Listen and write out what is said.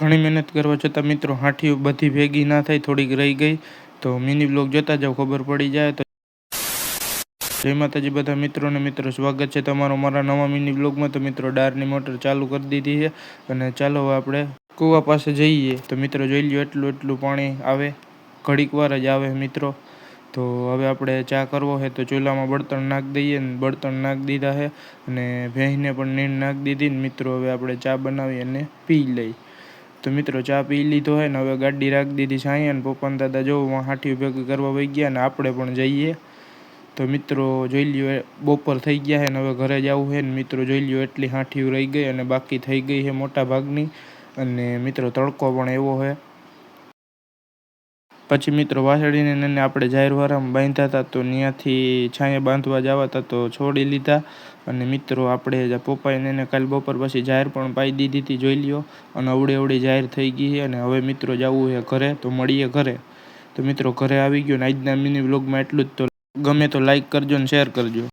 ઘણી મહેનત કરવા છતાં મિત્રો હાંઠીઓ બધી ભેગી ના થઈ, થોડીક રહી ગઈ. તો મિની બ્લોગ જોતા જાવ, ખબર પડી જાય. તો જય માતાજી બધા મિત્રોને મિત્રો, સ્વાગત છે તમારો મારા નવા મિની બ્લોગમાં. તો મિત્રો ડારની મોટર ચાલુ કરી દીધી છે અને ચાલો આપણે કૂવા પાસે જઈએ. તો મિત્રો જોઈ લ્યો, એટલું પાણી આવે, ઘડીક વાર જ આવે મિત્રો. તો હવે આપણે ચા કરવો છે તો ચૂલામાં બળતણ નાખી દઈએ ને બળતણ નાખી દીધા છે અને ભેંસને પણ નીણ નાખી દીધી ને મિત્રો હવે આપણે ચા બનાવી અને પી લઈ. તો મિત્રો ચા પી લીધો હોય ને હવે ગાડી રાખી દીધી સાંઈ, અને પપ્પાને દાદા જોવું હાંઠી ભેગી કરવા વહી ગયા ને આપણે પણ જઈએ. તો મિત્રો જોઈ લ્યો, બપોર થઈ ગયા છે ને હવે ઘરે જવું છે ને મિત્રો જોઈ લ્યો, એટલી હાંઠીઓ રહી ગઈ અને બાકી થઈ ગઈ છે મોટા ભાગની. અને મિત્રો તડકો પણ એવો છે. પછી મિત્રો વાસળીને એને આપણે જાહેરવારામાં બાંધ્યા હતા, તો ત્યાંથી છાંયે બાંધવા જવા હતા તો છોડી લીધા. અને મિત્રો આપણે પપ્પાએ એને કાલ બપોર પછી જાહેર પણ પાઈ દીધી હતી, જોઈ લ્યો. અને અવડે જાહેર થઈ ગઈ છે અને હવે મિત્રો જવું છે ઘરે. તો મળીએ ઘરે. તો મિત્રો ઘરે આવી ગયો ને આજના મિની વ્લોગમાં એટલું જ. તો ગમે તો લાઈક કરજો ને શેર કરજો.